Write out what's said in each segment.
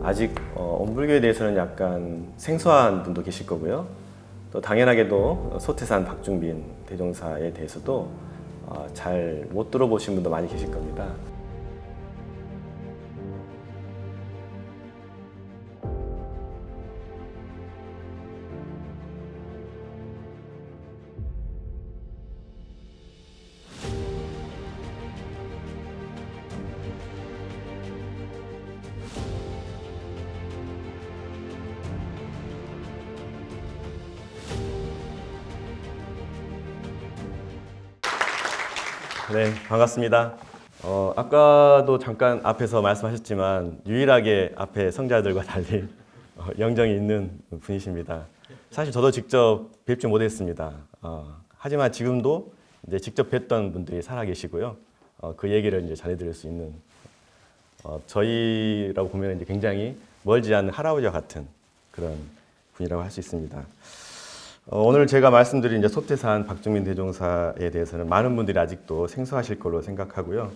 아직 온불교에 대해서는 약간 생소한 분도 계실 거고요. 또 당연하게도 소태산 박중빈 대종사에 대해서도 잘 못 들어보신 분도 많이 계실 겁니다. 네, 반갑습니다. 아까도 잠깐 앞에서 말씀하셨지만 유일하게 앞에 성자들과 달리 영정이 있는 분이십니다. 사실 저도 직접 뵙지 못했습니다. 하지만 지금도 이제 직접 뵀던 분들이 살아계시고요. 그 얘기를 이제 전해드릴 수 있는 저희라고 보면 이제 굉장히 멀지 않은 할아버지와 같은 그런 분이라고 할 수 있습니다. 오늘 제가 말씀드린 이제 소태산 박중빈 대종사에 대해서는 많은 분들이 아직도 생소하실 걸로 생각하고요.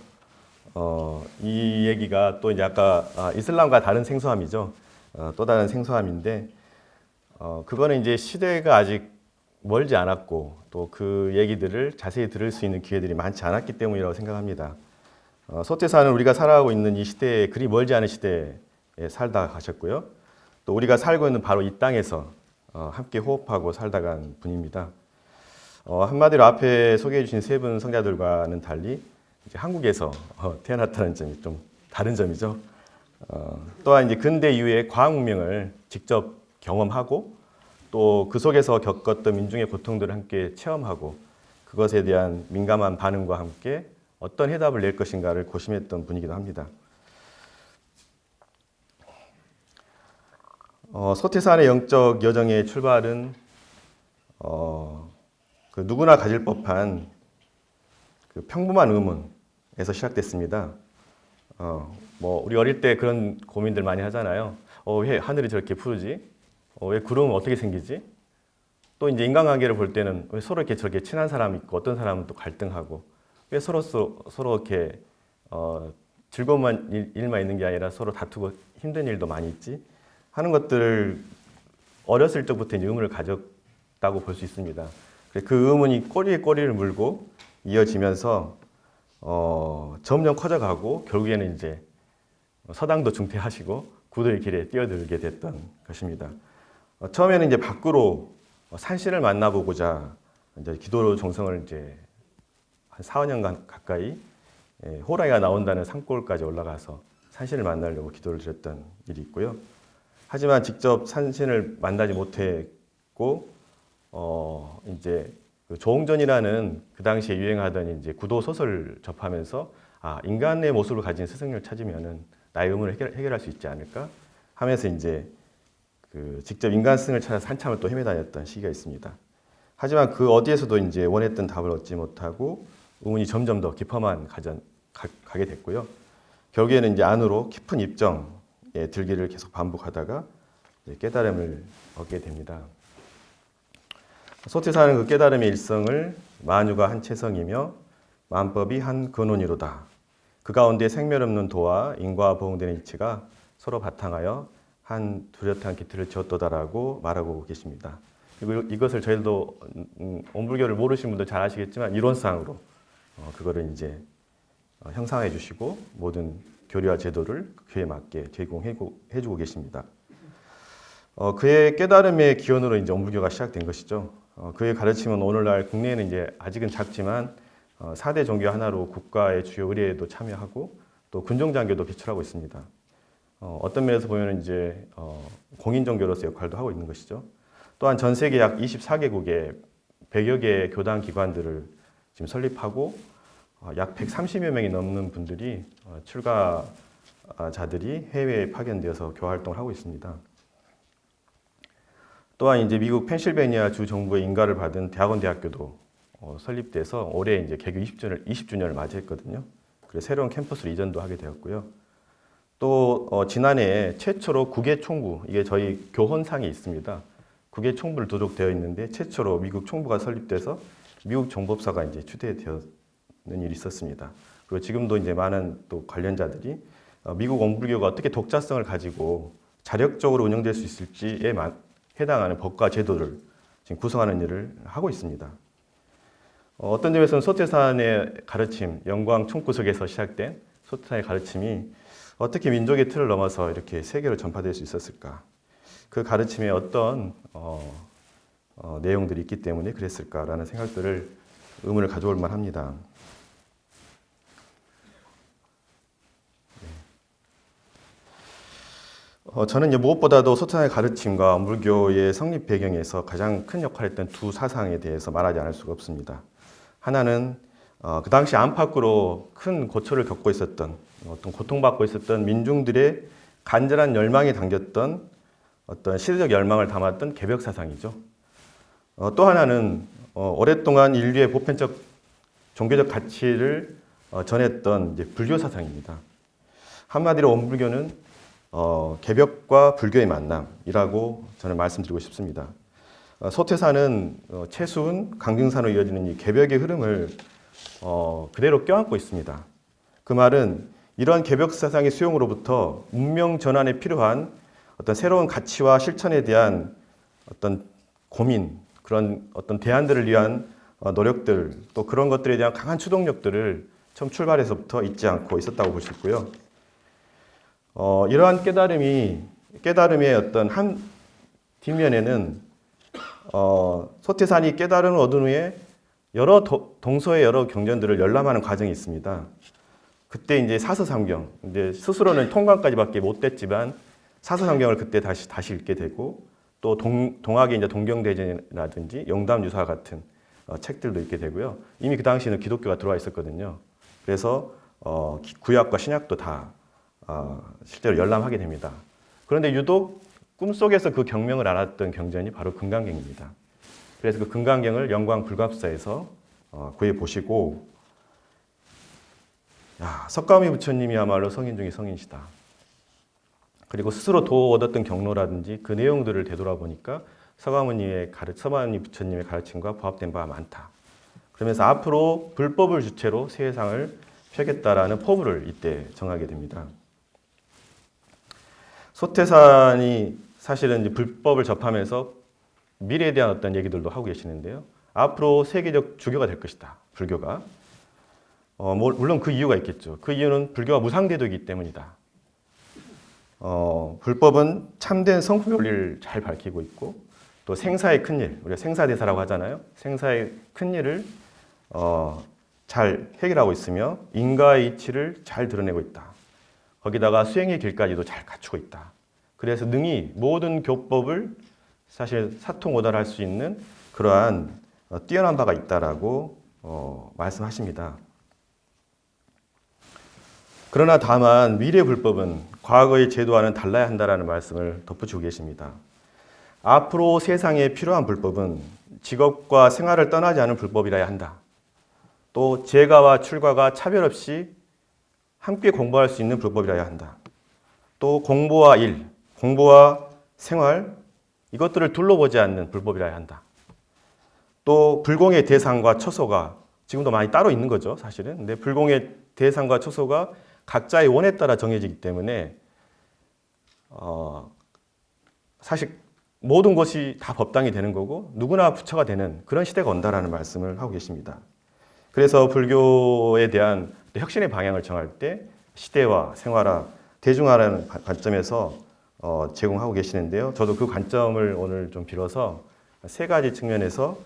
이 얘기가 또 이제 아까 이슬람과 다른 생소함이죠. 또 다른 생소함인데, 그거는 이제 시대가 아직 멀지 않았고 또 그 얘기들을 자세히 들을 수 있는 기회들이 많지 않았기 때문이라고 생각합니다. 소태산은 우리가 살아가고 있는 이 시대에 그리 멀지 않은 시대에 살다 가셨고요. 또 우리가 살고 있는 바로 이 땅에서 함께 호흡하고 살다 간 분입니다. 한마디로 앞에 소개해 주신 세 분 성자들과는 달리 이제 한국에서 태어났다는 점이 좀 다른 점이죠. 또한 이제 근대 이후의 과학 문명을 직접 경험하고 또 그 속에서 겪었던 민중의 고통들을 함께 체험하고 그것에 대한 민감한 반응과 함께 어떤 해답을 낼 것인가를 고심했던 분이기도 합니다. 소태산의 영적 여정의 출발은 그 누구나 가질 법한 그 평범한 의문에서 시작됐습니다. 뭐 우리 어릴 때 그런 고민들 많이 하잖아요. 왜 하늘이 저렇게 푸르지? 왜 구름은 어떻게 생기지? 또 이제 인간관계를 볼 때는 왜 서로 이렇게 저렇게 친한 사람이 있고 어떤 사람은 또 갈등하고 왜 서로 이렇게 즐거운 일만 있는 게 아니라 서로 다투고 힘든 일도 많이 있지? 하는 것들을 어렸을 적부터 이제 의문을 가졌다고 볼 수 있습니다. 그 의문이 꼬리에 꼬리를 물고 이어지면서 점점 커져가고 결국에는 이제 서당도 중퇴하시고 구도의 길에 뛰어들게 됐던 것입니다. 처음에는 이제 밖으로 산신을 만나보고자 이제 기도로 정성을 이제 한 4, 5년간 가까이 호랑이가 나온다는 산골까지 올라가서 산신을 만나려고 기도를 드렸던 일이 있고요. 하지만 직접 산신을 만나지 못했고, 이제 그 조홍전이라는 그 당시에 유행하던 이제 구도 소설을 접하면서 인간의 모습을 가진 스승을 찾으면은 나의 의문을 해결할 수 있지 않을까 하면서 이제 그 직접 인간 스승을 찾아서 한참을 또 헤매다녔던 시기가 있습니다. 하지만 그 어디에서도 이제 원했던 답을 얻지 못하고 의문이 점점 더 깊어만 가게 됐고요. 결국에는 이제 안으로 깊은 입정에 들기를 계속 반복하다가 깨달음을 얻게 됩니다. 소태산은 그 깨달음의 일성을 만유가 한 체성이며 만법이 한 근원이로다. 그 가운데 생멸 없는 도와 인과 보응되는 이치가 서로 바탕하여 한 뚜렷한 기틀을 지었도다라고 말하고 계십니다. 그리고 이것을 저희도 온불교를 모르시는 분들 잘 아시겠지만 이론상으로 그거를 이제 형상해 주시고 모든 교리와 제도를 그에 맞게 제공해주고 계십니다. 그의 깨달음의 기원으로 이제 온불교가 시작된 것이죠. 그의 가르침은 오늘날 국내에는 이제 아직은 작지만 4대 종교 하나로 국가의 주요 의례에도 참여하고 또 군종장교도 개출하고 있습니다. 어떤 면에서 보면 이제 공인 종교로서 역할도 하고 있는 것이죠. 또한 전 세계 약 24개국에 100여 개의 교단 기관들을 지금 설립하고 약 130여 명이 넘는 분들이 출가자들이 해외에 파견되어서 교화 활동을 하고 있습니다. 또한 이제 미국 펜실베니아 주 정부의 인가를 받은 대학원 대학교도 설립돼서 올해 이제 개교 20주년을 맞이했거든요. 그래서 새로운 캠퍼스로 이전도 하게 되었고요. 또 지난해 최초로 국외 총부, 이게 저희 교헌상이 있습니다. 국외 총부를 도록되어 있는데 최초로 미국 총부가 설립돼서 미국 정법사가 이제 추대되었는 일이 있었습니다. 그리고 지금도 이제 많은 또 관련자들이 미국 원불교가 어떻게 독자성을 가지고 자력적으로 운영될 수 있을지에 해당하는 법과 제도를 지금 구성하는 일을 하고 있습니다. 어떤 점에서는 소태산의 가르침, 영광 총구석에서 시작된 소태산의 가르침이 어떻게 민족의 틀을 넘어서 이렇게 세계로 전파될 수 있었을까? 그 가르침에 어떤 내용들이 있기 때문에 그랬을까라는 생각들을 의문을 가져올 만합니다. 저는 이제 무엇보다도 소태산의 가르침과 원불교의 성립 배경에서 가장 큰 역할을 했던 두 사상에 대해서 말하지 않을 수가 없습니다. 하나는 그 당시 안팎으로 큰 고초를 겪고 있었던 어떤 고통받고 있었던 민중들의 간절한 열망이 담겼던 어떤 시대적 열망을 담았던 개벽 사상이죠. 또 하나는 오랫동안 인류의 보편적 종교적 가치를 전했던 이제 불교 사상입니다. 한마디로 원불교는 개벽과 불교의 만남이라고 저는 말씀드리고 싶습니다. 소태산은 최순, 강증산으로 이어지는 이 개벽의 흐름을 그대로 껴안고 있습니다. 그 말은 이러한 개벽 사상의 수용으로부터 문명 전환에 필요한 어떤 새로운 가치와 실천에 대한 어떤 고민, 그런 어떤 대안들을 위한 노력들, 또 그런 것들에 대한 강한 추동력들을 처음 출발에서부터 잊지 않고 있었다고 볼 수 있고요. 이러한 깨달음의 어떤 한 뒷면에는 소태산이 깨달음을 얻은 후에 여러 동서의 여러 경전들을 열람하는 과정이 있습니다. 그때 이제 사서삼경, 이제 스스로는 통관까지밖에 못 됐지만 사서삼경을 그때 다시 읽게 되고 또 동학의 이제 동경대전이라든지 영담유사 같은 책들도 읽게 되고요. 이미 그 당시에는 기독교가 들어와 있었거든요. 그래서 구약과 신약도 다 실제로 열람하게 됩니다. 그런데 유독 꿈속에서 그 경명을 알았던 경전이 바로 금강경입니다. 그래서 그 금강경을 영광 불갑사에서 구해 보시고, 석가모니 부처님이야말로 성인 중에 성인이시다. 그리고 스스로 도 얻었던 경로라든지 그 내용들을 되돌아보니까 석가모니 부처님의 가르침과 부합된 바가 많다. 그러면서 앞으로 불법을 주체로 세상을 펴겠다라는 포부를 이때 정하게 됩니다. 소태산이 사실은 이제 불법을 접하면서 미래에 대한 어떤 얘기들도 하고 계시는데요. 앞으로 세계적 주교가 될 것이다, 불교가. 물론 그 이유가 있겠죠. 그 이유는 불교가 무상대도이기 때문이다. 불법은 참된 성품 원리를 잘 밝히고 있고 또 생사의 큰일, 우리가 생사대사라고 하잖아요. 생사의 큰일을 잘 해결하고 있으며 인과의 이치를 잘 드러내고 있다. 거기다가 수행의 길까지도 잘 갖추고 있다. 그래서 능히 모든 교법을 사실 사통오달할 수 있는 그러한 뛰어난 바가 있다라고 말씀하십니다. 그러나 다만 미래 불법은 과거의 제도와는 달라야 한다라는 말씀을 덧붙이고 계십니다. 앞으로 세상에 필요한 불법은 직업과 생활을 떠나지 않은 불법이라야 한다. 또 재가와 출가가 차별 없이 함께 공부할 수 있는 불법이라야 한다. 또 공부와 일, 공부와 생활, 이것들을 둘러보지 않는 불법이라야 한다. 또 불공의 대상과 처소가 지금도 많이 따로 있는 거죠, 사실은. 근데 불공의 대상과 처소가 각자의 원에 따라 정해지기 때문에 사실 모든 것이 다 법당이 되는 거고 누구나 부처가 되는 그런 시대가 온다라는 말씀을 하고 계십니다. 그래서 불교에 대한 혁신의 방향을 정할 때 시대화, 생활화, 대중화라는 관점에서 제공하고 계시는데요. 저도 그 관점을 오늘 좀 빌어서 세 가지 측면에서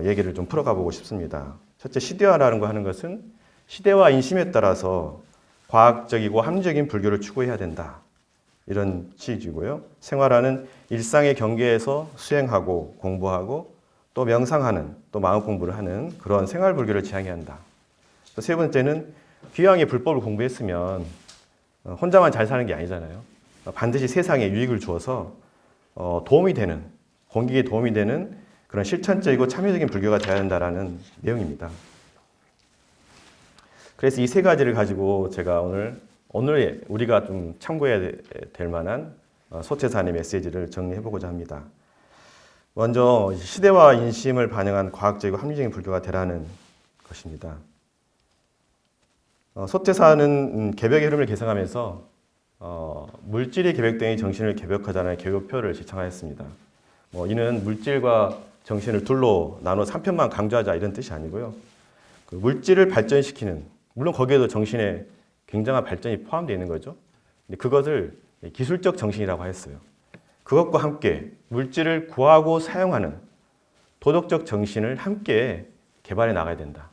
얘기를 좀 풀어가 보고 싶습니다. 첫째, 시대화라는 거 하는 것은 시대와 인심에 따라서 과학적이고 합리적인 불교를 추구해야 된다. 이런 취지고요. 생활화는 일상의 경계에서 수행하고 공부하고 또 명상하는, 또 마음 공부를 하는 그런 생활 불교를 지향해야 한다. 또 세 번째는 귀양의 불법을 공부했으면 혼자만 잘 사는 게 아니잖아요. 반드시 세상에 유익을 주어서 도움이 되는, 공익에 도움이 되는 그런 실천적이고 참여적인 불교가 되어야 한다라는 내용입니다. 그래서 이 세 가지를 가지고 제가 오늘 우리가 좀 참고해야 될 만한 소태산의 메시지를 정리해보고자 합니다. 먼저 시대와 인심을 반영한 과학적이고 합리적인 불교가 되라는 것입니다. 소태산은 개벽의 흐름을 개성하면서 물질이 계백되니 정신을 개벽하자는 개요표를 지창하였습니다. 이는 물질과 정신을 둘로 나눠 3편만 강조하자 이런 뜻이 아니고요. 그 물질을 발전시키는, 물론 거기에도 정신의 굉장한 발전이 포함되어 있는 거죠. 근데 그것을 기술적 정신이라고 했어요. 그것과 함께 물질을 구하고 사용하는 도덕적 정신을 함께 개발해 나가야 된다.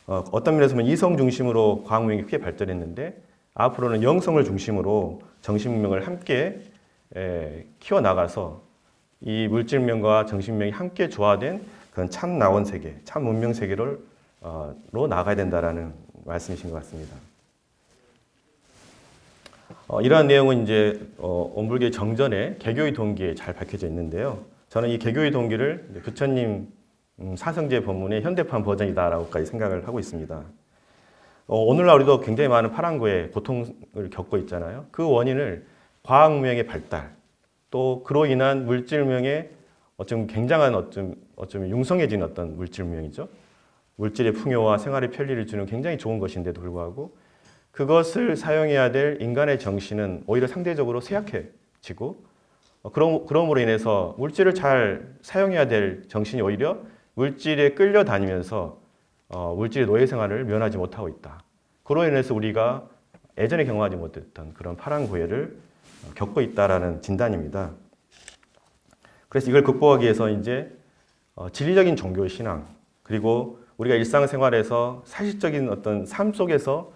어떤 면에서 보면 이성 중심으로 과학문명이 크게 발전했는데 앞으로는 영성을 중심으로 정신문명을 함께 키워나가서 이 물질문명과 정신문명이 함께 조화된 그런 참 나원 세계, 참 문명 세계로 나가야 된다라는 말씀이신 것 같습니다. 이러한 내용은 이제 온불교의 정전에 개교의 동기에 잘 밝혀져 있는데요. 저는 이 개교의 동기를 부처님 사성제 법문의 현대판 버전이다라고까지 생각을 하고 있습니다. 오늘날 우리도 굉장히 많은 파랑고의 고통을 겪고 있잖아요. 그 원인을 과학문명의 발달, 또 그로 인한 물질문명의 어쩜 굉장한 어쩜 융성해진 어떤 물질문명이죠. 물질의 풍요와 생활의 편리를 주는 굉장히 좋은 것인데도 불구하고 그것을 사용해야 될 인간의 정신은 오히려 상대적으로 쇠약해지고 그럼으로 인해서 물질을 잘 사용해야 될 정신이 오히려 물질에 끌려다니면서 물질의 노예 생활을 면하지 못하고 있다. 그로 인해서 우리가 예전에 경험하지 못했던 그런 파랑고해를 겪고 있다라는 진단입니다. 그래서 이걸 극복하기 위해서 이제 진리적인 종교 신앙, 그리고 우리가 일상생활에서 사실적인 어떤 삶 속에서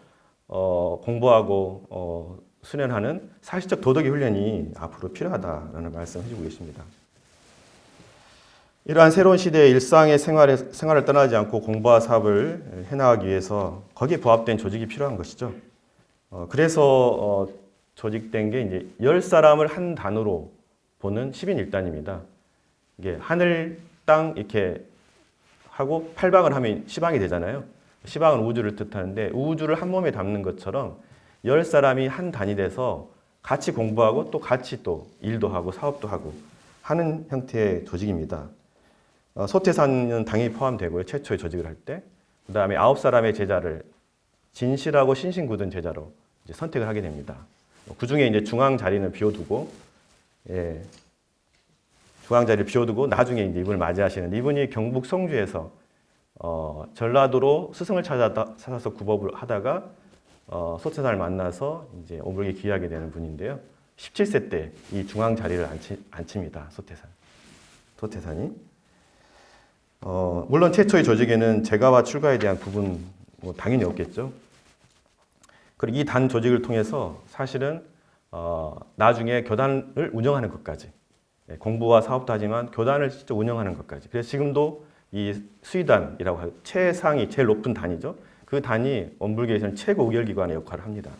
공부하고 수련하는 사실적 도덕의 훈련이 앞으로 필요하다라는 말씀을 해주고 계십니다. 이러한 새로운 시대의 일상의 생활을 떠나지 않고 공부와 사업을 해나가기 위해서 거기에 부합된 조직이 필요한 것이죠. 그래서 조직된 게 이제 10사람을 한 단으로 보는 10인 1단입니다. 이게 하늘, 땅 이렇게 하고 8방을 하면 시방이 되잖아요. 시방은 우주를 뜻하는데 우주를 한 몸에 담는 것처럼 10사람이 한 단이 돼서 같이 공부하고 또 같이 또 일도 하고 사업도 하고 하는 형태의 조직입니다. 소태산은 당연히 포함되고요. 최초의 조직을 할 때. 그 다음에 9사람의 제자를 진실하고 신신 굳은 제자로 이제 선택을 하게 됩니다. 그 중에 이제 중앙 자리는 비워두고, 중앙 자리를 비워두고 나중에 이제 이분을 맞이하시는 이분이 경북 성주에서 전라도로 스승을 찾아서 구법을 하다가 소태산을 만나서 이제 오불에 귀하게 되는 분인데요. 17세 때 이 중앙 자리를 앉힙니다. 소태산이. 물론 최초의 조직에는 제가와 출가에 대한 구분 당연히 없겠죠. 그리고 이 단 조직을 통해서 사실은 나중에 교단을 운영하는 것까지, 공부와 사업도 하지만 교단을 직접 운영하는 것까지. 그래서 지금도 이 수의단이라고 하죠. 최상위, 제일 높은 단이죠. 그 단이 원불교에서는 최고 의결기관의 역할을 합니다.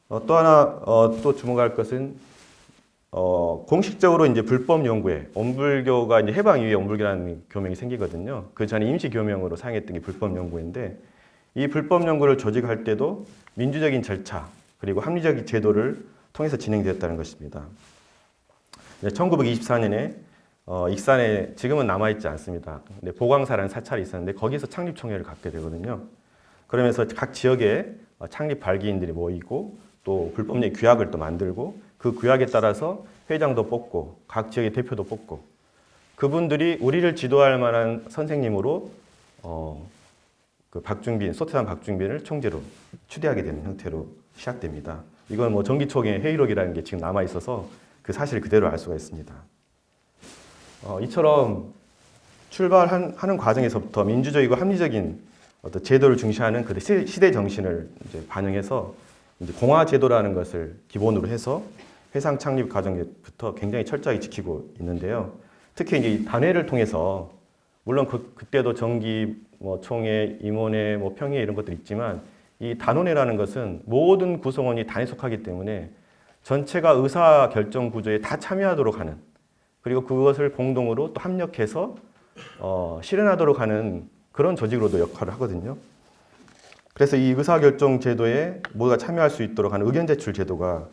또 하나 또 주목할 것은 공식적으로 이제 불법 연구에 원불교가 이제 해방 이후에 원불교라는 교명이 생기거든요. 그 전에 임시 교명으로 사용했던 게 불법 연구인데 이 불법 연구를 조직할 때도 민주적인 절차 그리고 합리적 제도를 통해서 진행되었다는 것입니다. 1924년에 익산에 지금은 남아있지 않습니다. 근데 보광사라는 사찰이 있었는데 거기서 창립총회를 갖게 되거든요. 그러면서 각 지역에 창립 발기인들이 모이고 또 불법적 규약을 또 만들고 그 규약에 따라서 회장도 뽑고 각 지역의 대표도 뽑고 그분들이 우리를 지도할 만한 선생님으로 그 박중빈, 소태산 박중빈을 총재로 추대하게 되는 형태로 시작됩니다. 이건 뭐 정기총회 회의록이라는 게 지금 남아 있어서 그 사실을 그대로 알 수가 있습니다. 이처럼 출발하는 과정에서부터 민주적이고 합리적인 어떤 제도를 중시하는 그 시대 정신을 이제 반영해서 이제 공화 제도라는 것을 기본으로 해서 회상 창립 과정부터 굉장히 철저하게 지키고 있는데요. 특히 이제 단회를 통해서 물론 그때도 정기, 총회, 임원회, 평회 이런 것들이 있지만 이 단원회라는 것은 모든 구성원이 단에 속하기 때문에 전체가 의사 결정 구조에 다 참여하도록 하는 그리고 그것을 공동으로 또 합력해서 실현하도록 하는 그런 조직으로도 역할을 하거든요. 그래서 이 의사결정 제도에 모두가 참여할 수 있도록 하는 의견 제출 제도가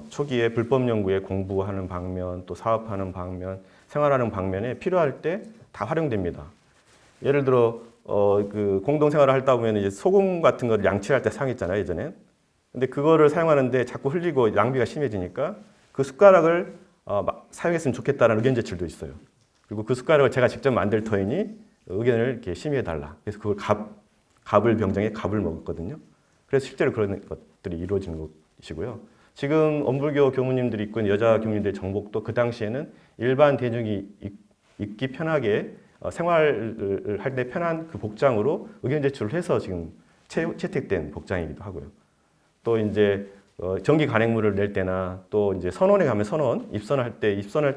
초기에 불법 연구에 공부하는 방면, 또 사업하는 방면, 생활하는 방면에 필요할 때 다 활용됩니다. 예를 들어 그 공동 생활을 하다 보면 이제 소금 같은 걸 양치할 때 사용했잖아요, 예전에. 근데 그거를 사용하는데 자꾸 흘리고 낭비가 심해지니까 그 숟가락을 사용했으면 좋겠다는 의견 제출도 있어요. 그리고 그 숟가락을 제가 직접 만들 터이니 의견을 이렇게 심의해달라. 그래서 그걸 갑을 병정에 갑을 먹었거든요. 그래서 실제로 그런 것들이 이루어진 것이고요. 지금 엄불교 교무님들이 입고 있는 여자 교무님들의 정복도 그 당시에는 일반 대중이 입기 편하게 생활을 할 때 편한 그 복장으로 의견 제출을 해서 지금 채택된 복장이기도 하고요. 또 이제 정기 간행물을 낼 때나 또 이제 선원에 가면 선원 입선할 때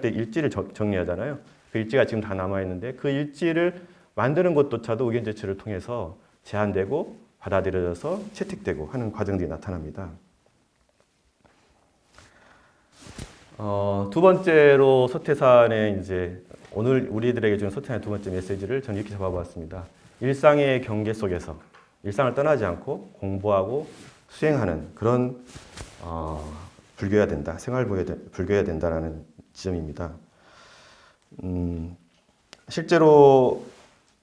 일지를 정리하잖아요. 그 일지가 지금 다 남아 있는데 그 일지를 만드는 것조차도 의견 제출을 통해서 제한되고 받아들여져서 채택되고 하는 과정들이 나타납니다. 두 번째로 소태산의 이제 오늘 우리들에게 준 소태산의 두 번째 메시지를 저는 이렇게 잡아보았습니다. 일상의 경계 속에서 일상을 떠나지 않고 공부하고 수행하는 그런 불교해야 된다, 불교해야 된다라는 지점입니다. 실제로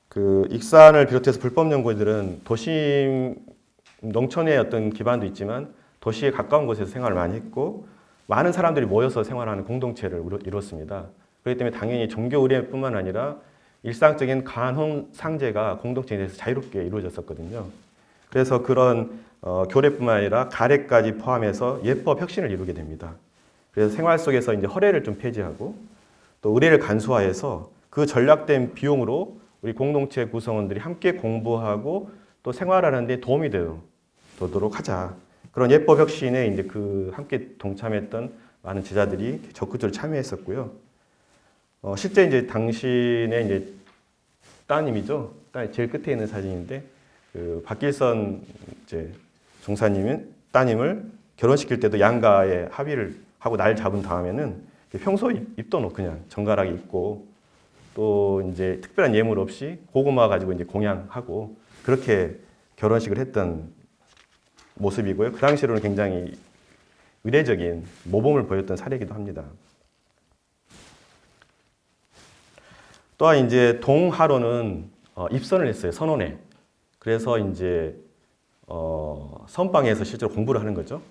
그 익산을 비롯해서 불법 연구들은 도심 농촌의 어떤 기반도 있지만 도시에 가까운 곳에서 생활을 많이 했고 많은 사람들이 모여서 생활하는 공동체를 이뤘습니다. 그렇기 때문에 당연히 종교 의례뿐만 아니라 일상적인 간혼 상제가 공동체에 대해서 자유롭게 이루어졌었거든요. 그래서 그런 교례뿐만 아니라 가례까지 포함해서 예법 혁신을 이루게 됩니다. 그래서 생활 속에서 이제 허례를 좀 폐지하고 또 의례를 간소화해서 그 전략된 비용으로 우리 공동체 구성원들이 함께 공부하고 또 생활하는 데 도움이 되도록 하자. 그런 예법 혁신에 이제 그 함께 동참했던 많은 제자들이 적극적으로 참여했었고요. 실제 이제 당신의 이제 따님이죠. 제일 끝에 있는 사진인데 그 박길선 이제 종사님은 따님을 결혼시킬 때도 양가에 합의를 하고 날 잡은 다음에는 평소 입던 옷 그냥 정갈하게 입고 또 이제 특별한 예물 없이 고구마 가지고 이제 공양하고 그렇게 결혼식을 했던 모습이고요. 그 당시로는 굉장히 의례적인 모범을 보였던 사례이기도 합니다. 또한 이제 동하로는 입선을 했어요. 선원에. 그래서 이제 선방에서 실제로 공부를 하는 거죠.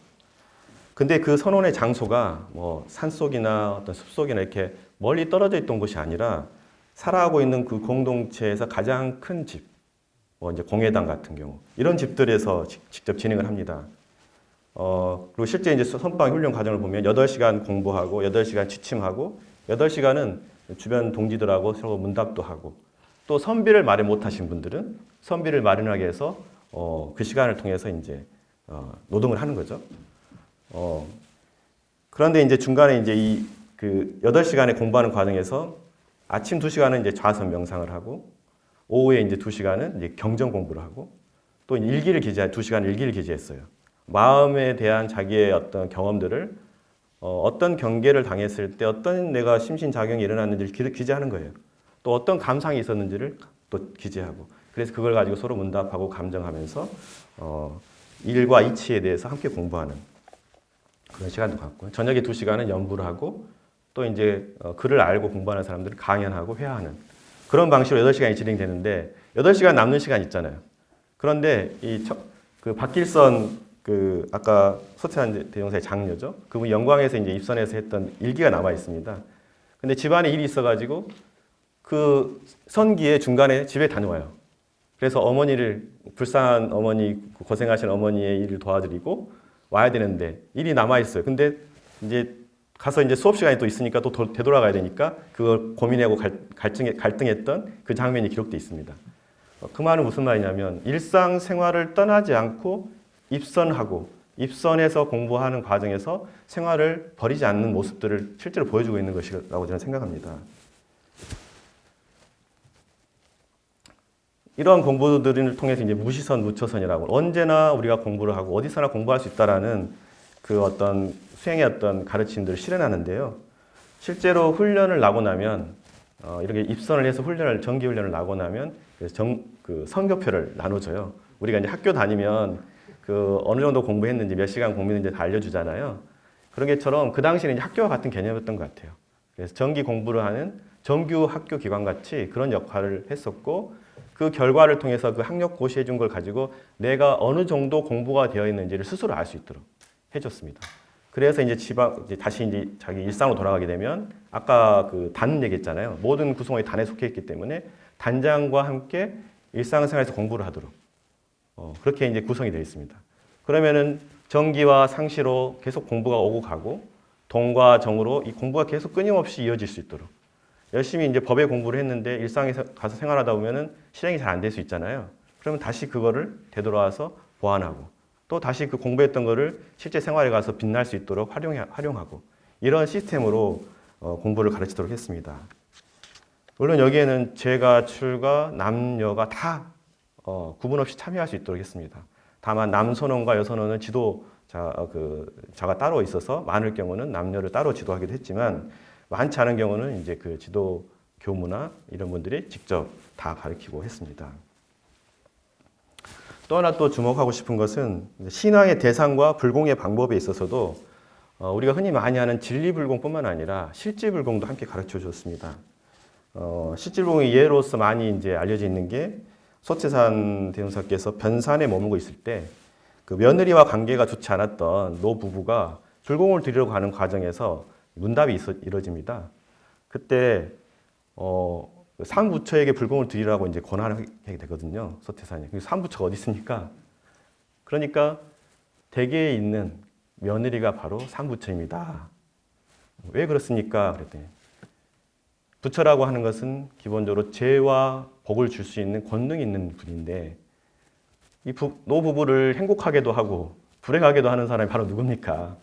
근데 그 선원의 장소가 뭐 산속이나 어떤 숲속이나 이렇게 멀리 떨어져 있던 곳이 아니라 살아가고 있는 그 공동체에서 가장 큰 집, 뭐 이제 공회당 같은 경우 이런 집들에서 직접 진행을 합니다. 그리고 실제 이제 선방 훈련 과정을 보면 8시간 공부하고 8시간 취침하고 8시간은 주변 동지들하고 서로 문답도 하고 또 선비를 마련 못하신 분들은 선비를 마련하게 해서 그 시간을 통해서 이제 노동을 하는 거죠. 그런데 이제 중간에 이제 그 8시간에 공부하는 과정에서 아침 2시간은 이제 좌선 명상을 하고 오후에 이제 2시간은 이제 경전 공부를 하고 또 일기를 2시간 일기를 기재했어요. 마음에 대한 자기의 어떤 경험들을 어떤 경계를 당했을 때 어떤 내가 심신작용이 일어났는지를 기재하는 거예요. 또 어떤 감상이 있었는지를 또 기재하고 그래서 그걸 가지고 서로 문답하고 감정하면서 일과 이치에 대해서 함께 공부하는 그런 시간도 갖고요. 저녁에 2시간은 연구를 하고 또 이제 글을 알고 공부하는 사람들을 강연하고 회화하는 그런 방식으로 8시간이 진행되는데 8시간 남는 시간 있잖아요. 그런데 그 박길선 그 아까 소태산 대종사의 장녀죠. 그분 영광에서 이제 입선해서 했던 일기가 남아 있습니다. 근데 집안에 일이 있어가지고 그 선기에 중간에 집에 다녀와요. 그래서 불쌍한 어머니, 고생하신 어머니의 일을 도와드리고 와야 되는데 일이 남아 있어요. 근데 이제 가서 이제 수업 시간이 또 있으니까 또 되돌아가야 되니까 그걸 고민하고 갈등했던 그 장면이 기록되어 있습니다. 그 말은 무슨 말이냐면 일상생활을 떠나지 않고 입선하고 입선해서 공부하는 과정에서 생활을 버리지 않는 모습들을 실제로 보여주고 있는 것이라고 저는 생각합니다. 이러한 공부들을 통해서 이제 무시선, 무처선이라고 언제나 우리가 공부를 하고 어디서나 공부할 수 있다라는 그 어떤 수행의 어떤 가르침들을 실현하는데요. 실제로 훈련을 나고 나면 이렇게 입선을 해서 정기 훈련을 나고 나면 그 성적표를 나눠줘요. 우리가 이제 학교 다니면 그 어느 정도 공부했는지 몇 시간 공부했는지 다 알려주잖아요. 그런 것처럼 그 당시에는 이제 학교와 같은 개념이었던 것 같아요. 그래서 정기 공부를 하는 정규 학교 기관 같이 그런 역할을 했었고 그 결과를 통해서 그 학력 고시해 준 걸 가지고 내가 어느 정도 공부가 되어 있는지를 스스로 알 수 있도록 해줬습니다. 그래서 이제 이제 다시 이제 자기 일상으로 돌아가게 되면 아까 그 단 얘기했잖아요. 모든 구성원이 단에 속해 있기 때문에 단장과 함께 일상생활에서 공부를 하도록 그렇게 이제 구성이 되어 있습니다. 그러면은 정기와 상시로 계속 공부가 오고 가고 동과 정으로 이 공부가 계속 끊임없이 이어질 수 있도록 열심히 이제 법의 공부를 했는데 일상에 가서 생활하다 보면은 실행이 잘 안 될 수 있잖아요. 그러면 다시 그거를 되돌아와서 보완하고 또 다시 그 공부했던 거를 실제 생활에 가서 빛날 수 있도록 활용하고 이런 시스템으로 공부를 가르치도록 했습니다. 물론 여기에는 재가, 출가, 남녀가 다 구분 없이 참여할 수 있도록 했습니다. 다만 남선원과 여선원은 자가 따로 있어서 많을 경우는 남녀를 따로 지도하기도 했지만 많지 않은 경우는 이제 그 지도 교무나 이런 분들이 직접 다 가르치고 했습니다. 또 하나 또 주목하고 싶은 것은 신앙의 대상과 불공의 방법에 있어서도 우리가 흔히 많이 하는 진리불공뿐만 아니라 실질불공도 함께 가르쳐 줬습니다. 실질불공의 예로서 많이 이제 알려져 있는 게 소태산 대원사께서 변산에 머물고 있을 때 그 며느리와 관계가 좋지 않았던 노 부부가 불공을 드리러 가는 과정에서 문답이 이루어집니다. 그때 삼부처에게 불공을 드리라고 이제 권하게 되거든요. 소태산이. 삼부처가 어디 있습니까? 그러니까 댁에 있는 며느리가 바로 삼부처입니다. 왜 그렇습니까? 그랬더니 부처라고 하는 것은 기본적으로 재와 복을 줄 수 있는 권능이 있는 분인데 이 노부부를 행복하게도 하고 불행하게도 하는 사람이 바로 누굽니까?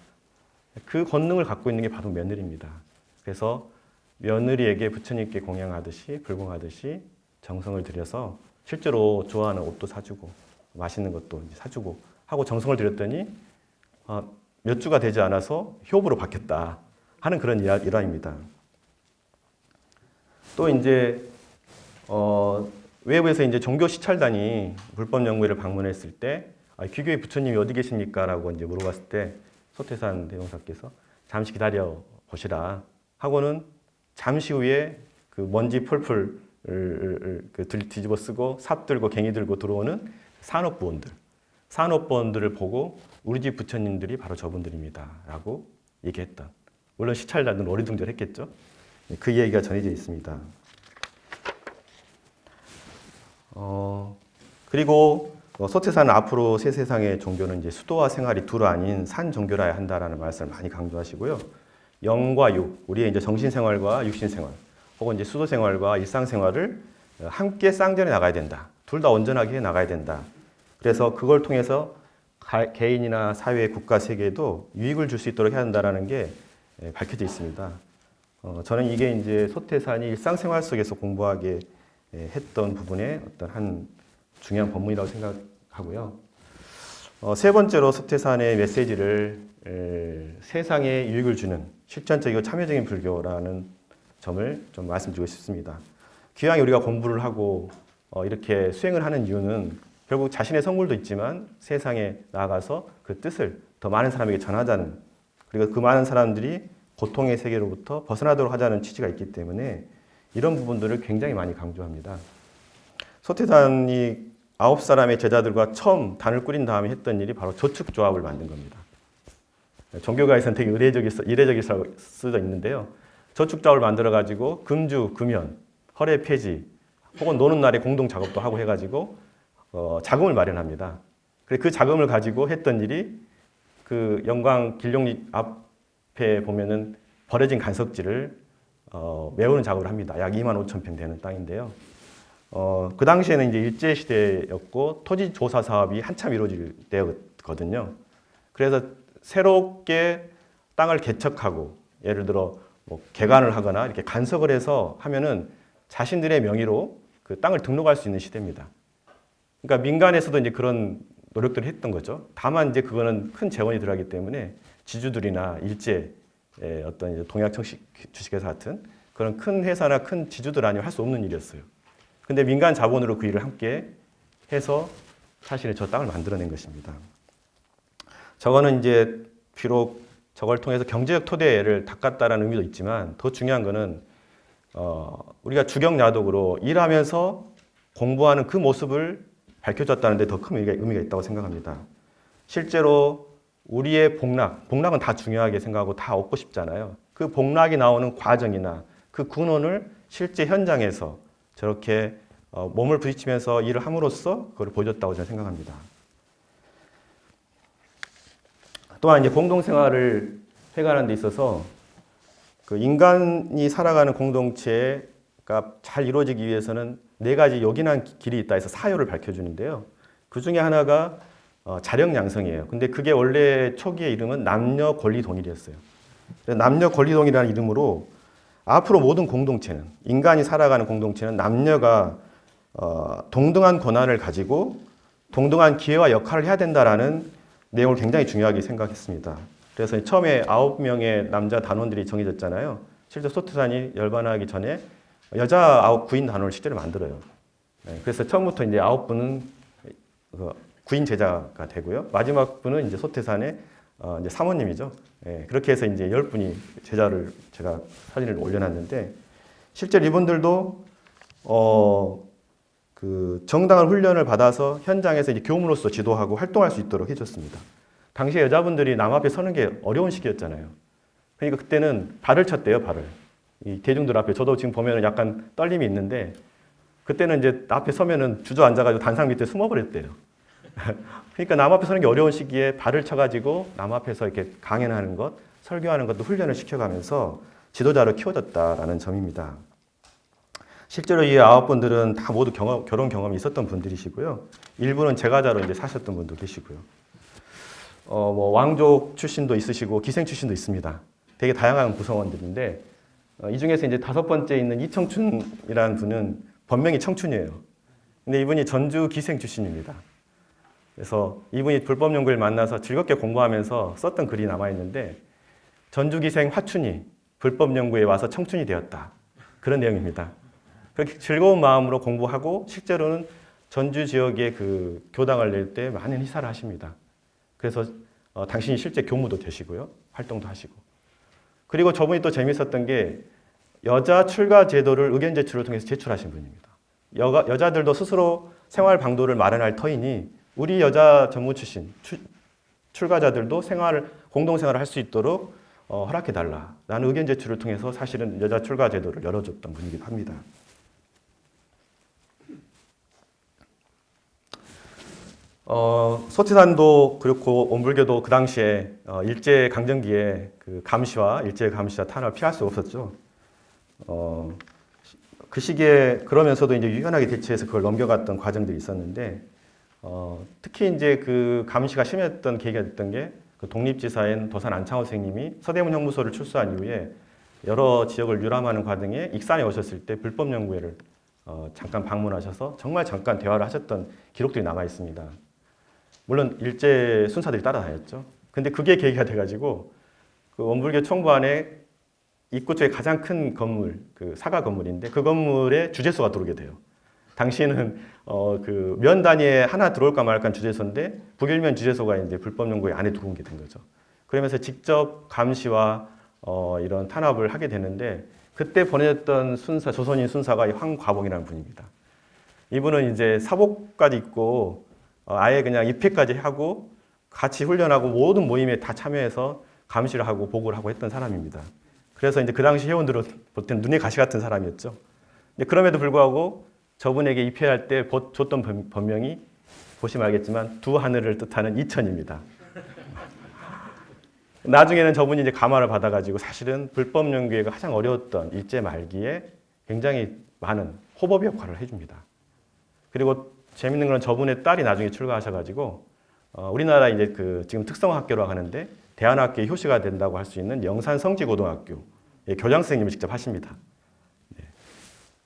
그 권능을 갖고 있는 게 바로 며느리입니다. 그래서 며느리에게 부처님께 공양하듯이 불공하듯이 정성을 들여서 실제로 좋아하는 옷도 사주고 맛있는 것도 사주고 하고 정성을 들였더니 몇 주가 되지 않아서 효부로 바뀌었다 하는 그런 일화입니다. 또 이제 외부에서 이제 종교 시찰단이 불법 연구회를 방문했을 때 귀교의 부처님이 어디 계십니까라고 이제 물어봤을 때 소태산 대종사께서 잠시 기다려 보시라 하고는 잠시 후에 그 먼지 펄펄 뒤집어 쓰고 삽 들고 갱이 들고 들어오는 산업부원들을 보고 우리 집 부처님들이 바로 저분들입니다 라고 얘기했던, 물론 시찰단은 어리둥절했겠죠. 그 얘기가 전해져 있습니다. 그리고 소태산은 앞으로 새 세상의 종교는 이제 수도와 생활이 두루 아닌 산 종교라야 한다라는 말씀을 많이 강조하시고요. 영과 육, 우리의 이제 정신 생활과 육신 생활, 혹은 이제 수도 생활과 일상 생활을 함께 쌍전해 나가야 된다. 둘 다 온전하게 해 나가야 된다. 그래서 그걸 통해서 개인이나 사회, 국가, 세계에도 유익을 줄 수 있도록 해야 한다라는 게 밝혀져 있습니다. 저는 이게 이제 소태산이 일상생활 속에서 공부하게 했던 부분의 어떤 한 중요한 본문이라고 생각하고요. 세 번째로 소태산의 메시지를 세상에 유익을 주는 실천적이고 참여적인 불교라는 점을 좀 말씀드리고 싶습니다. 기왕에 우리가 공부를 하고 이렇게 수행을 하는 이유는 결국 자신의 성불도 있지만 세상에 나아가서 그 뜻을 더 많은 사람에게 전하자는, 그리고 그 많은 사람들이 고통의 세계로부터 벗어나도록 하자는 취지가 있기 때문에 이런 부분들을 굉장히 많이 강조합니다. 소태산이 9사람의 제자들과 처음 단을 꾸린 다음에 했던 일이 바로 저축조합을 만든 겁니다. 종교가에서는 되게 이례적일 수도 있는데요. 저축조합을 만들어가지고 금주, 금연, 허례 폐지, 혹은 노는 날에 공동 작업도 하고 해가지고 자금을 마련합니다. 그 자금을 가지고 했던 일이 그 영광 길룡리 앞에 보면은 버려진 간석지를 메우는 작업을 합니다. 약 25,000평 되는 땅인데요. 그 당시에는 이제 일제시대였고 토지 조사 사업이 한참 이루어질 때였거든요. 그래서 새롭게 땅을 개척하고 예를 들어 뭐 개간을 하거나 이렇게 간석을 해서 하면은 자신들의 명의로 그 땅을 등록할 수 있는 시대입니다. 그러니까 민간에서도 이제 그런 노력들을 했던 거죠. 다만 이제 그거는 큰 재원이 들어가기 때문에 지주들이나 일제 어떤 이제 동양청식 주식회사 같은 그런 큰 회사나 큰 지주들 아니면 할 수 없는 일이었어요. 근데 민간 자본으로 그 일을 함께 해서 사실은 저 땅을 만들어낸 것입니다. 저거는 이제 비록 저걸 통해서 경제적 토대를 닦았다라는 의미도 있지만 더 중요한 거는 우리가 주경야독으로 일하면서 공부하는 그 모습을 밝혀줬다는 데 더 큰 의미가 있다고 생각합니다. 실제로 우리의 복락은 다 중요하게 생각하고 다 얻고 싶잖아요. 그 복락이 나오는 과정이나 그 근원을 실제 현장에서 저렇게 몸을 부딪히면서 일을 함으로써 그걸 보여줬다고 저는 생각합니다. 또한 이제 공동생활을 해가는 데 있어서 그 인간이 살아가는 공동체가 잘 이루어지기 위해서는 4가지 요긴한 길이 있다 해서 사요를 밝혀주는데요. 그 중에 하나가 자력 양성이에요. 근데 그게 원래 초기의 이름은 남녀 권리 동일이었어요. 남녀 권리 동일이라는 이름으로 앞으로 모든 공동체는, 인간이 살아가는 공동체는 남녀가 동등한 권한을 가지고 동등한 기회와 역할을 해야 된다라는 내용을 굉장히 중요하게 생각했습니다. 그래서 처음에 9명의 남자 단원들이 정해졌잖아요. 실제 소태산이 열반하기 전에 여자 9인 단원을 실제로 만들어요. 그래서 처음부터 이제 9분은 구인 제자가 되고요. 마지막 분은 이제 소태산의 이제 사모님이죠. 그렇게 해서 이제 10분이 제자를 제가 사진을 올려놨는데 실제로 이분들도 그 정당한 훈련을 받아서 현장에서 이제 교무로서 지도하고 활동할 수 있도록 해줬습니다. 당시에 여자분들이 남 앞에 서는 게 어려운 시기였잖아요. 그러니까 그때는 발을 쳤대요, 발을. 이 대중들 앞에. 저도 지금 보면 약간 떨림이 있는데 그때는 이제 앞에 서면은 주저앉아가지고 단상 밑에 숨어버렸대요. 그러니까 남 앞에 서는 게 어려운 시기에 발을 쳐가지고 남 앞에서 이렇게 강연하는 것, 설교하는 것도 훈련을 시켜가면서 지도자로 키워졌다라는 점입니다. 실제로 이 9분들은 다 모두 결혼 경험이 있었던 분들이시고요. 일부는 제가자로 이제 사셨던 분도 계시고요. 뭐 왕족 출신도 있으시고 기생 출신도 있습니다. 되게 다양한 구성원들인데 이 중에서 이제 5번째 있는 이청춘이라는 분은 본명이 청춘이에요. 근데 이분이 전주 기생 출신입니다. 그래서 이분이 불법연구를 만나서 즐겁게 공부하면서 썼던 글이 남아있는데 전주기생 화춘이 불법연구에 와서 청춘이 되었다. 그런 내용입니다. 그렇게 즐거운 마음으로 공부하고 실제로는 전주 지역의 그 교당을 낼 때 많은 희사를 하십니다. 그래서 당신이 실제 교무도 되시고요. 활동도 하시고. 그리고 저분이 또 재밌었던 게 여자 출가 제도를 의견 제출을 통해서 제출하신 분입니다. 여자들도 스스로 생활 방도를 마련할 터이니 우리 여자 전무 출신 출가자들도 공동생활을 할 수 있도록 허락해달라라는 의견 제출을 통해서 사실은 여자 출가 제도를 열어줬던 분이기도 합니다. 소태산도 그렇고 온불교도 그 당시에 일제 강점기에 그 일제 감시와 탄압을 피할 수가 없었죠. 그 시기에 그러면서도 이제 유연하게 대처해서 그걸 넘겨갔던 과정들이 있었는데 특히 이제 그 감시가 심했던 계기가 됐던 게 그 독립지사인 도산 안창호 선생님이 서대문 형무소를 출소한 이후에 여러 지역을 유람하는 과정에 익산에 오셨을 때 불법연구회를 잠깐 방문하셔서 정말 잠깐 대화를 하셨던 기록들이 남아 있습니다. 물론 일제 순사들이 따라다녔죠. 근데 그게 계기가 돼가지고 그 원불교 총부 안에 입구 쪽에 가장 큰 건물, 그 사가 건물인데 그 건물에 주재소가 들어오게 돼요. 당시에는 그 면 단위에 하나 들어올까 말까 한 주재소인데 북일면 주재소가 이제 불법연구회 안에 들어온 게 된 거죠. 그러면서 직접 감시와 이런 탄압을 하게 되는데 그때 보내졌던 순사, 조선인 순사가 황과봉이라는 분입니다. 이분은 이제 사복까지 입고 아예 그냥 입회까지 하고 같이 훈련하고 모든 모임에 다 참여해서 감시를 하고 보고를 하고 했던 사람입니다. 그래서 이제 그 당시 회원들은 볼 때는 눈에 가시 같은 사람이었죠. 근데 그럼에도 불구하고 저분에게 입회할 때 줬던 법명이 보시면 알겠지만 두 하늘을 뜻하는 이천입니다. 나중에는 저분이 이제 감화를 받아가지고 사실은 불법연구회가 가장 어려웠던 일제 말기에 굉장히 많은 호법 역할을 해줍니다. 그리고 재밌는 건 저분의 딸이 나중에 출가하셔가지고 우리나라 이제 그 지금 특성학교라고 하는데 대안학교의 효시가 된다고 할 수 있는 영산 성지고등학교 교장 선생님을 직접 하십니다. 네.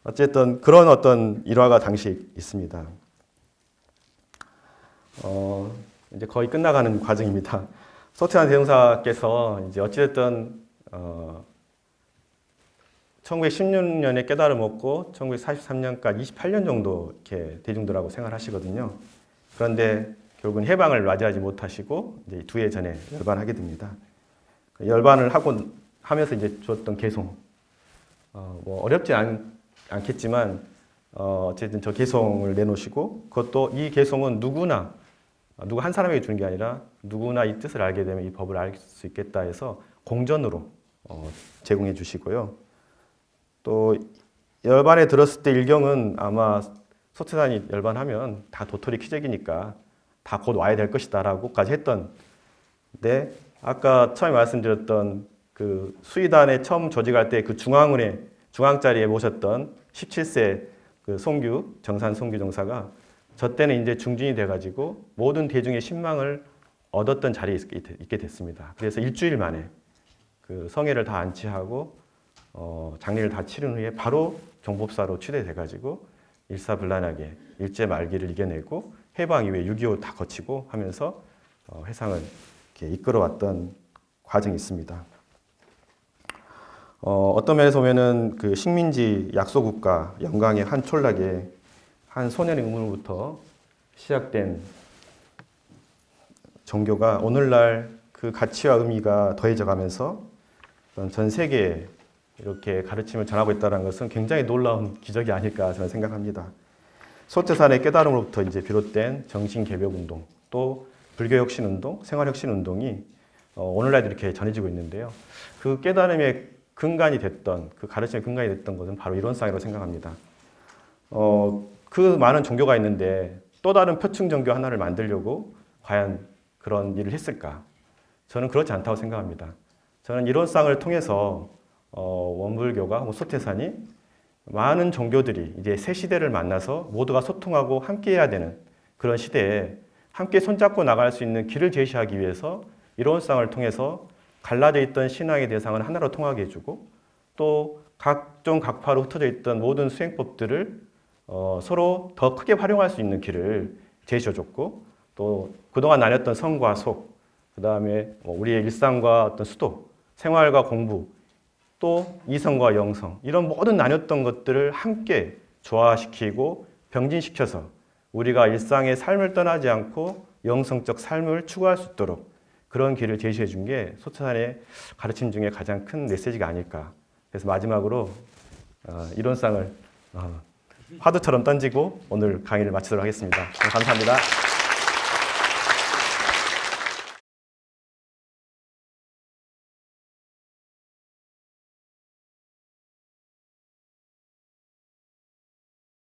어쨌든 그런 어떤 일화가 당시에 있습니다. 이제 거의 끝나가는 과정입니다. 소태산 대종사께서 이제 어찌됐든 1916년에 깨달음 얻고 1943년까지 28년 정도 이렇게 대중들하고 생활하시거든요. 그런데 결국은 해방을 맞이하지 못하시고 이제 2해 전에 열반하게 됩니다. 열반을 하면서 이제 줬던 개송, 뭐 어렵지 않겠지만 어쨌든 저 개송을 내놓으시고 그것도 이 개송은 누구나 누구 한 사람에게 주는 게 아니라 누구나 이 뜻을 알게 되면 이 법을 알 수 있겠다 해서 공전으로 제공해 주시고요. 또 열반에 들었을 때 일경은 아마 소태산이 열반하면 다 도토리 키재기니까 다 곧 와야 될 것이다라고까지 했던데 아까 처음에 말씀드렸던 그 수의단에 처음 조직할 때 그 중앙자리에 모셨던 17세 그 송규 정산 송규 정사가 저 때는 이제 중진이 돼가지고 모든 대중의 신망을 얻었던 자리에 있게 됐습니다. 그래서 일주일 만에 그 성회를 다 안치하고 장례를 다 치른 후에 바로 경법사로 취대돼가지고 일사불란하게 일제 말기를 이겨내고 해방 이후에 6.25 다 거치고 하면서 회상을 이렇게 이끌어왔던 과정이 있습니다. 어떤 면에서 보면은 그 식민지 약소국가 영광의 한 촌락에 한 소년의 의문부터 시작된 종교가 오늘날 그 가치와 의미가 더해져 가면서 전 세계에 이렇게 가르침을 전하고 있다는 것은 굉장히 놀라운 기적이 아닐까 저는 생각합니다. 소태산의 깨달음으로부터 이제 비롯된 정신개벽운동, 또 불교혁신운동, 생활혁신운동이 오늘날도 이렇게 전해지고 있는데요. 그 깨달음의 근간이 됐던, 그 가르침의 근간이 됐던 것은 바로 이론상이라고 생각합니다. 그 많은 종교가 있는데 또 다른 표층 종교 하나를 만들려고 과연 그런 일을 했을까? 저는 그렇지 않다고 생각합니다. 저는 이론상을 통해서 원불교가 소태산이 많은 종교들이 이제 새 시대를 만나서 모두가 소통하고 함께해야 되는 그런 시대에 함께 손잡고 나갈 수 있는 길을 제시하기 위해서 이론상을 통해서 갈라져 있던 신앙의 대상을 하나로 통하게 해주고 또 각종 각파로 흩어져 있던 모든 수행법들을 서로 더 크게 활용할 수 있는 길을 제시해줬고 또 그동안 나눴던 성과 속, 그 다음에 우리의 일상과 어떤 수도, 생활과 공부, 또 이성과 영성 이런 모든 나눴던 것들을 함께 조화시키고 병진시켜서 우리가 일상의 삶을 떠나지 않고 영성적 삶을 추구할 수 있도록 그런 길을 제시해 준 게 소태산의 가르침 중에 가장 큰 메시지가 아닐까. 그래서 마지막으로 이론상을 화두처럼 던지고 오늘 강의를 마치도록 하겠습니다. 감사합니다.